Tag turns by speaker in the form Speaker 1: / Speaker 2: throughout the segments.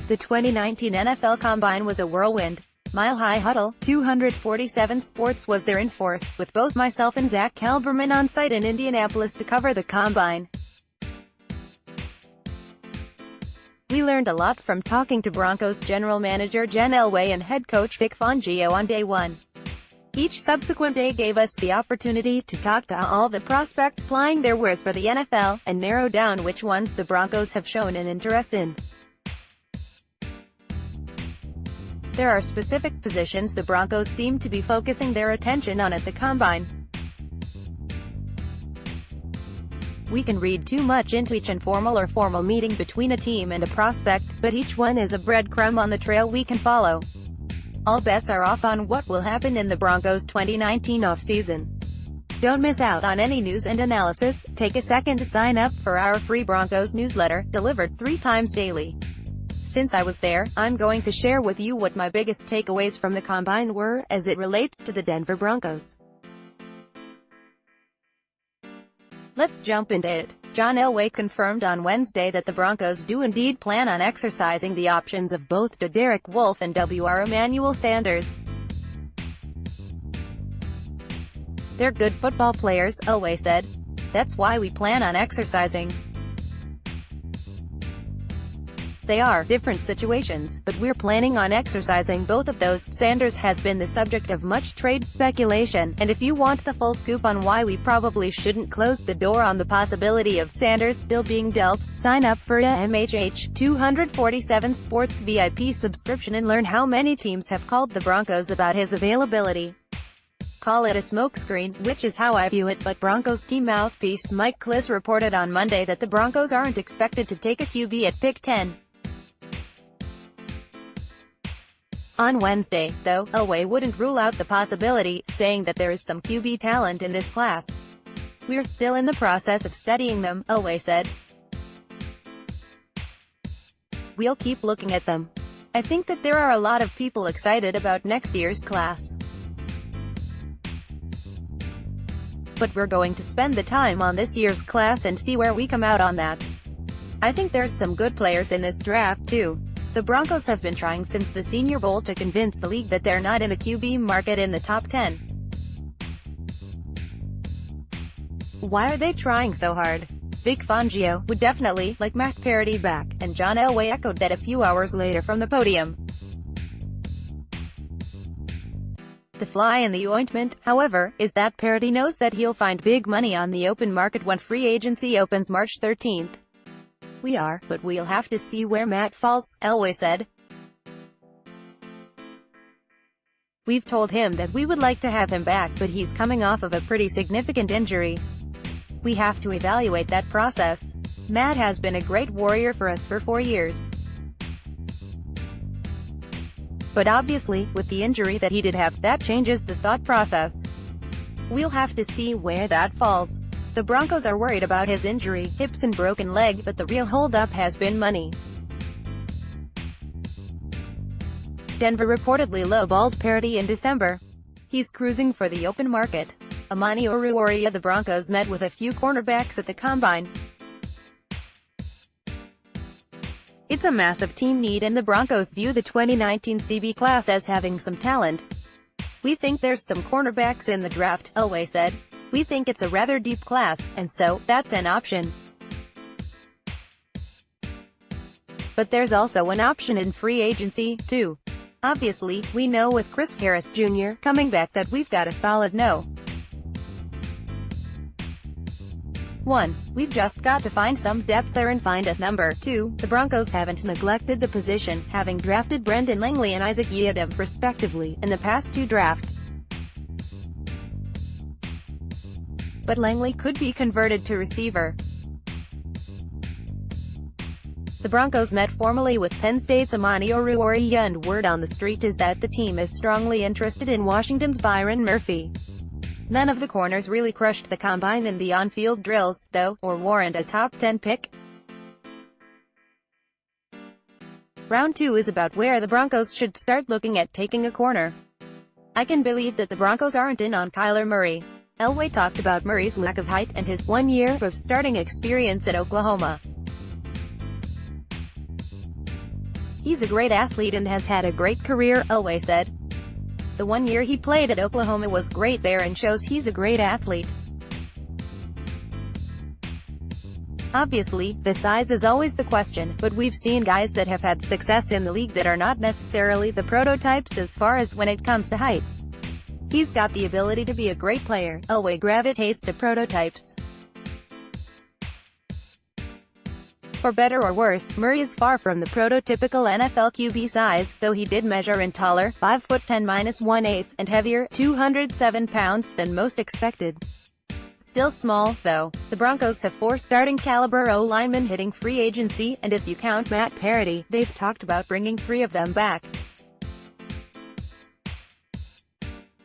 Speaker 1: The 2019 NFL Combine was a whirlwind. High Huddle, 247 Sports was there in force, with both myself and Zack Kelberman on site in Indianapolis to cover the Combine. We learned a lot from talking to Broncos general manager John Elway and head coach Vic Fangio on day one. Each subsequent day gave us the opportunity to talk to all the prospects plying their wares for the NFL, and narrow down which ones the Broncos have shown an interest in. There are specific positions the Broncos seem to be focusing their attention on at the Combine. We can read too much into each informal or formal meeting between a team and a prospect, but each one is a breadcrumb on the trail we can follow. All bets are off on what will happen in the Broncos' 2019 offseason. Don't miss out on any news and analysis. Take a second to sign up for our free Broncos newsletter, delivered 3 times daily. Since I was there, I'm going to share with you what my biggest takeaways from the Combine were, as it relates to the Denver Broncos. Let's jump into it. John Elway confirmed on Wednesday that the Broncos do indeed plan on exercising the options of both Derek Wolfe and Wr. Emmanuel Sanders. They're good football players, Elway said. That's why we plan on exercising. They are different situations, but we're planning on exercising both of those. Sanders has been the subject of much trade speculation, and if you want the full scoop on why we probably shouldn't close the door on the possibility of Sanders still being dealt, sign up for a MHH 247 Sports VIP subscription and learn how many teams have called the Broncos about his availability. Call it a smokescreen, which is how I view it, but Broncos team mouthpiece Mike Kliss reported on Monday that the Broncos aren't expected to take a QB at pick 10. On Wednesday, though, Elway wouldn't rule out the possibility, saying that there is some QB talent in this class. We're still in the process of studying them, Elway said. We'll keep looking at them. I think that there are a lot of people excited about next year's class. But we're going to spend the time on this year's class and see where we come out on that. I think there's some good players in this draft, too. The Broncos have been trying since the Senior Bowl to convince the league that they're not in the QB market in the top 10. Why are they trying so hard? Vic Fangio would definitely like Matt Parody back, and John Elway echoed that a few hours later from the podium. The fly in the ointment, however, is that Parody knows that he'll find big money on the open market when free agency opens March 13th. We are, but we'll have to see where Matt falls, Elway said. We've told him that we would like to have him back, but he's coming off of a pretty significant injury. We have to evaluate that process. Matt has been a great warrior for us for 4 years. But obviously, with the injury that he did have, that changes the thought process. We'll have to see where that falls. The Broncos are worried about his injury, hips and broken leg, but the real holdup has been money. Denver reportedly lowballed Parody in December. He's cruising for the open market. Amani Oruwariye. The Broncos met with a few cornerbacks at the Combine. It's a massive team need, and the Broncos view the 2019 CB class as having some talent. We think there's some cornerbacks in the draft, Elway said. We think it's a rather deep class, and so, that's an option. But there's also an option in free agency, too. Obviously, we know with Chris Harris Jr. coming back that we've got a solid no. 1. We've just got to find some depth there and find a number. 2. The Broncos haven't neglected the position, having drafted Brendan Langley and Isaac Yiadom, respectively, in the past 2 drafts. But Langley could be converted to receiver. The Broncos met formally with Penn State's Amani Oruwariye, and word on the street is that the team is strongly interested in Washington's Byron Murphy. None of the corners really crushed the Combine in the on-field drills, though, or warrant a top 10 pick. Round 2 is about where the Broncos should start looking at taking a corner. I can believe that the Broncos aren't in on Kyler Murray. Elway talked about Murray's lack of height and his 1 year of starting experience at Oklahoma. He's a great athlete and has had a great career, Elway said. The 1 year he played at Oklahoma was great there and shows he's a great athlete. Obviously, the size is always the question, but we've seen guys that have had success in the league that are not necessarily the prototypes as far as when it comes to height. He's got the ability to be a great player. Elway gravitates to prototypes. For better or worse, Murray is far from the prototypical NFL QB size, though he did measure in taller, 5'10" - and heavier, 207 pounds, than most expected. Still small, though. The Broncos have 4 starting caliber O-linemen hitting free agency, and if you count Matt Parody, they've talked about bringing 3 of them back.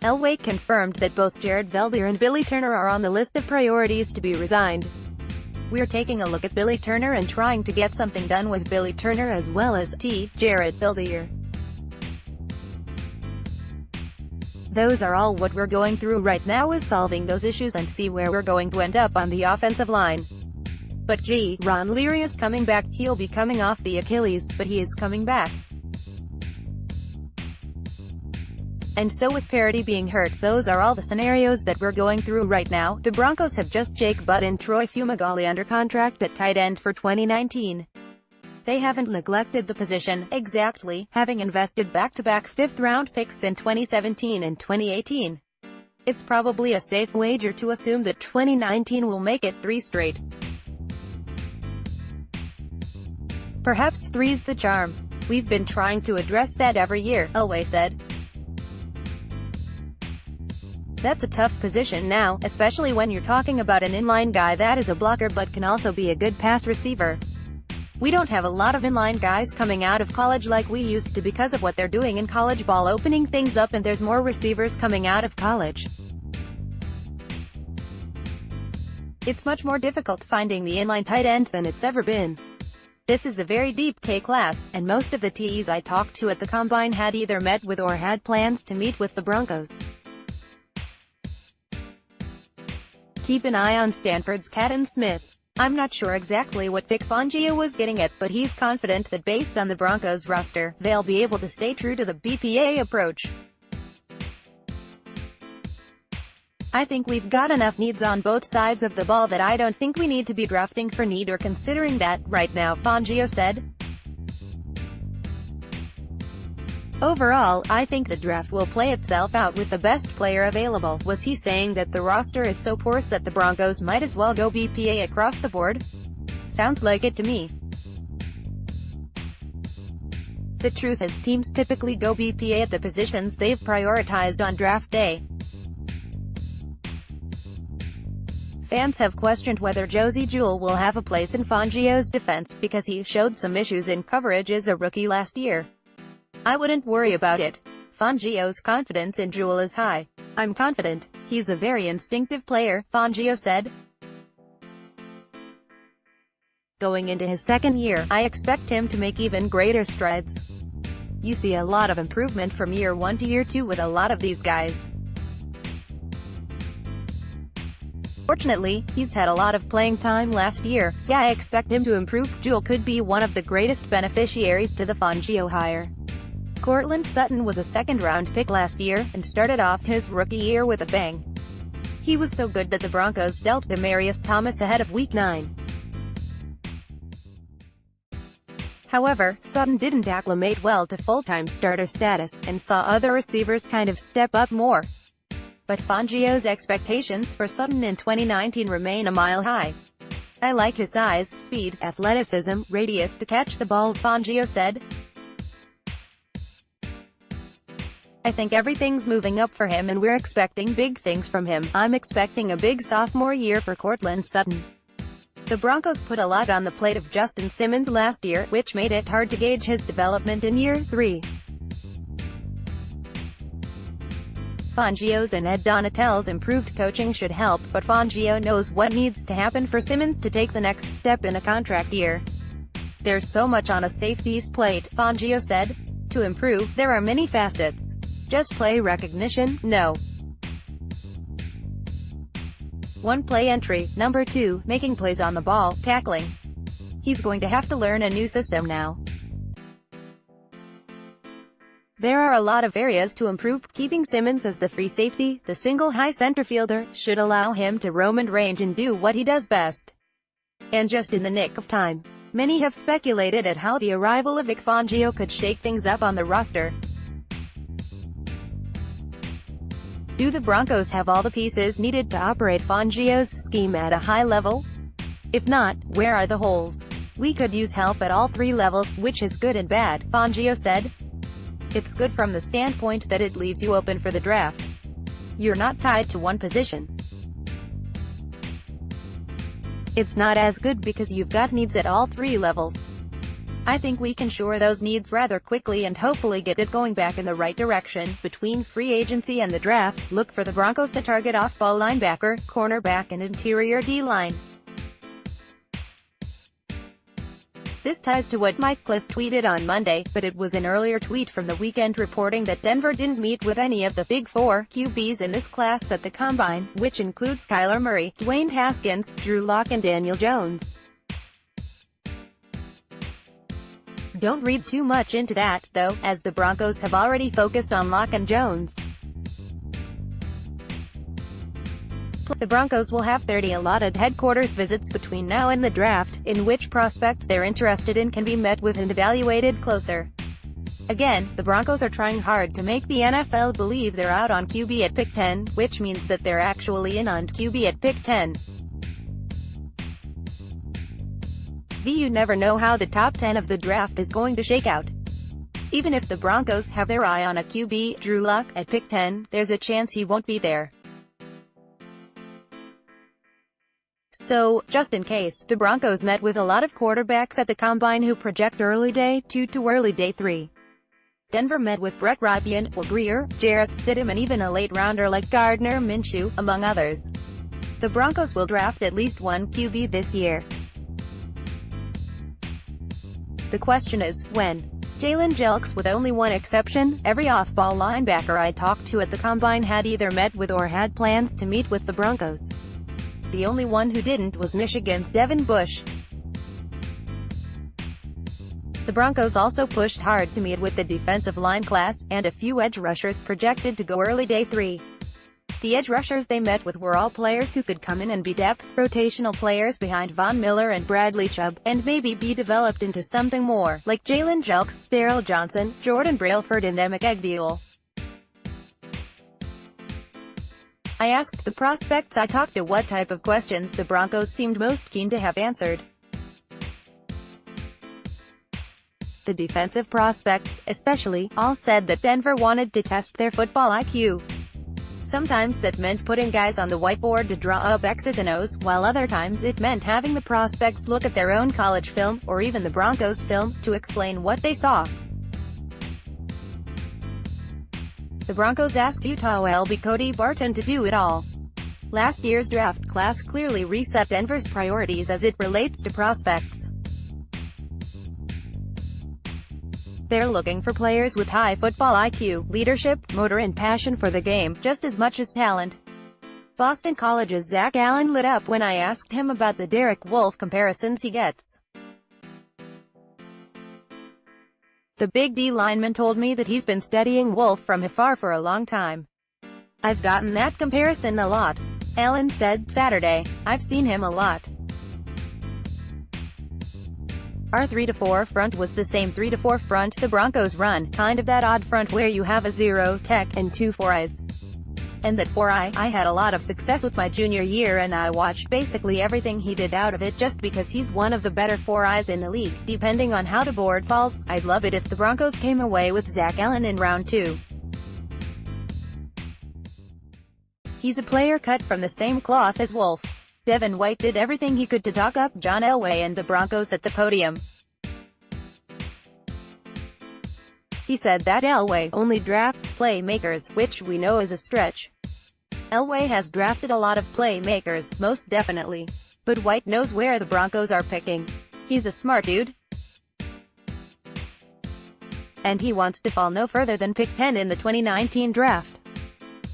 Speaker 1: Elway confirmed that both Jared Veldheer and Billy Turner are on the list of priorities to be resigned. "We're taking a look at Billy Turner and trying to get something done with Billy Turner as well as Jared Veldheer. Those are all what we're going through right now, is solving those issues and see where we're going to end up on the offensive line. But Ron Leary is coming back. He'll be coming off the Achilles, but he is coming back. And so with Parody being hurt, those are all the scenarios that we're going through right now." The Broncos have just Jake Butt and Troy Fumagalli under contract at tight end for 2019. They haven't neglected the position, exactly, having invested back-to-back 5th-round picks in 2017 and 2018. It's probably a safe wager to assume that 2019 will make it 3 straight. "Perhaps 3's the charm. We've been trying to address that every year," Elway said. "That's a tough position now, especially when you're talking about an inline guy that is a blocker but can also be a good pass receiver. We don't have a lot of inline guys coming out of college like we used to because of what they're doing in college ball, opening things up, and there's more receivers coming out of college. It's much more difficult finding the inline tight ends than it's ever been. This is a very deep T class, and most of the TEs I talked to at the Combine had either met with or had plans to meet with the Broncos. Keep an eye on Stanford's Caden Smith. I'm not sure exactly what Vic Fangio was getting at, but he's confident that based on the Broncos roster, they'll be able to stay true to the BPA approach. I think we've got enough needs on both sides of the ball that I don't think we need to be drafting for need or considering that right now," Fangio said. "Overall, I think the draft will play itself out with the best player available." Was he saying that the roster is so porous that the Broncos might as well go BPA across the board? Sounds like it to me. The truth is, teams typically go BPA at the positions they've prioritized on draft day. Fans have questioned whether Josey Jewell will have a place in Fangio's defense, because he showed some issues in coverage as a rookie last year. "I wouldn't worry about it. Fangio's confidence in Jewell is high. I'm confident. He's a very instinctive player," Fangio said. "Going into his 2nd year, I expect him to make even greater strides. You see a lot of improvement from year 1 to year 2 with a lot of these guys. Fortunately, he's had a lot of playing time last year, so I expect him to improve." Jewell could be one of the greatest beneficiaries to the Fangio hire. Courtland Sutton was a 2nd-round pick last year, and started off his rookie year with a bang. He was so good that the Broncos dealt Demaryius Thomas ahead of Week 9. However, Sutton didn't acclimate well to full-time starter status, and saw other receivers kind of step up more. But Fangio's expectations for Sutton in 2019 remain a mile high. "I like his size, speed, athleticism, radius to catch the ball," Fangio said. "I think everything's moving up for him and we're expecting big things from him. I'm expecting a big sophomore year for Courtland Sutton." The Broncos put a lot on the plate of Justin Simmons last year, which made it hard to gauge his development in year 3. Fangio's and Ed Donatell's improved coaching should help, but Fangio knows what needs to happen for Simmons to take the next step in a contract year. "There's so much on a safety's plate," Fangio said. "To improve, there are many facets. Just play recognition? No. 1. Play entry. Number 2. Making plays on the ball, tackling. He's going to have to learn a new system now. There are a lot of areas to improve. Keeping Simmons as the free safety, the single high center fielder, should allow him to roam and range and do what he does best. And just in the nick of time. Many have speculated at how the arrival of Vic Fangio could shake things up on the roster. Do the Broncos have all the pieces needed to operate Fangio's scheme at a high level? If not, where are the holes? We could use help at all three levels, which is good and bad, Fangio said. It's good from the standpoint that it leaves you open for the draft. You're not tied to one position. It's not as good because you've got needs at all three levels. I think we can shore those needs rather quickly and hopefully get it going back in the right direction. Between free agency and the draft, look for the Broncos to target off-ball linebacker, cornerback and interior D-line. This ties to what Mike Klis tweeted on Monday, but it was an earlier tweet from the weekend reporting that Denver didn't meet with any of the Big Four QBs in this class at the Combine, which includes Kyler Murray, Dwayne Haskins, Drew Lock and Daniel Jones. Don't read too much into that, though, as the Broncos have already focused on Lock and Jones. The Broncos will have 30 allotted headquarters visits between now and the draft, in which prospects they're interested in can be met with and evaluated closer. Again, the Broncos are trying hard to make the NFL believe they're out on QB at pick 10, which means that they're actually in on QB at pick 10. You never know how the top 10 of the draft is going to shake out. Even if the Broncos have their eye on a QB, Drew Lock, at pick 10, there's a chance he won't be there. So, just in case, the Broncos met with a lot of quarterbacks at the Combine who project early day 2 to early day 3. Denver met with Brett Rypien, or Greer, Jarrett Stidham and even a late-rounder like Gardner Minshew, among others. The Broncos will draft at least one QB this year. The question is, when? Jalen Jelks, with only one exception, every off-ball linebacker I talked to at the Combine had either met with or had plans to meet with the Broncos. The only one who didn't was Michigan's Devin Bush. The Broncos also pushed hard to meet with the defensive line class, and a few edge rushers projected to go early day 3. The edge rushers they met with were all players who could come in and be depth, rotational players behind Von Miller and Bradley Chubb, and maybe be developed into something more, like Jalen Jelks, Darryl Johnson, Jordan Brailford and Emmett Egbuel. I asked the prospects I talked to what type of questions the Broncos seemed most keen to have answered. The defensive prospects, especially, all said that Denver wanted to test their football IQ. Sometimes that meant putting guys on the whiteboard to draw up X's and O's, while other times it meant having the prospects look at their own college film, or even the Broncos film, to explain what they saw. The Broncos asked Utah LB Cody Barton to do it all. Last year's draft class clearly reset Denver's priorities as it relates to prospects. They're looking for players with high football IQ, leadership, motor and passion for the game, just as much as talent. Boston College's Zach Allen lit up when I asked him about the Derek Wolfe comparisons he gets. The Big D lineman told me that he's been studying Wolfe from afar for a long time. I've gotten that comparison a lot. Allen said Saturday. I've seen him a lot. Our 3-4 front was the same 3-4 front the Broncos run, kind of that odd front where you have a 0 tech and 2 4-eyes. And that 4-eye, I had a lot of success with my junior year and I watched basically everything he did out of it just because he's one of the better 4-eyes in the league. Depending on how the board falls, I'd love it if the Broncos came away with Zach Allen in round 2. He's a player cut from the same cloth as Wolfe. Devin White did everything he could to talk up John Elway and the Broncos at the podium. He said that Elway only drafts playmakers, which we know is a stretch. Elway has drafted a lot of playmakers, most definitely. But White knows where the Broncos are picking. He's a smart dude. And he wants to fall no further than pick 10 in the 2019 draft.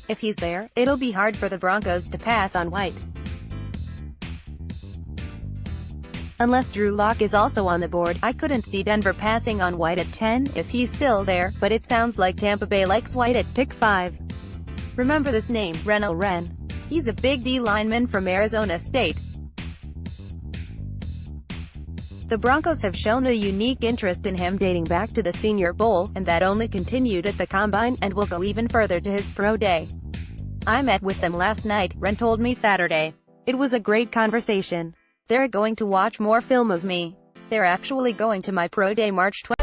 Speaker 1: If he's there, it'll be hard for the Broncos to pass on White. Unless Drew Lock is also on the board, I couldn't see Denver passing on White at 10, if he's still there, but it sounds like Tampa Bay likes White at pick 5. Remember this name, Renell Wren. He's a big D lineman from Arizona State. The Broncos have shown a unique interest in him dating back to the Senior Bowl, and that only continued at the Combine, and will go even further to his pro day. "I met with them last night," Wren told me Saturday. "It was a great conversation. They're going to watch more film of me. They're actually going to my pro day March 12th.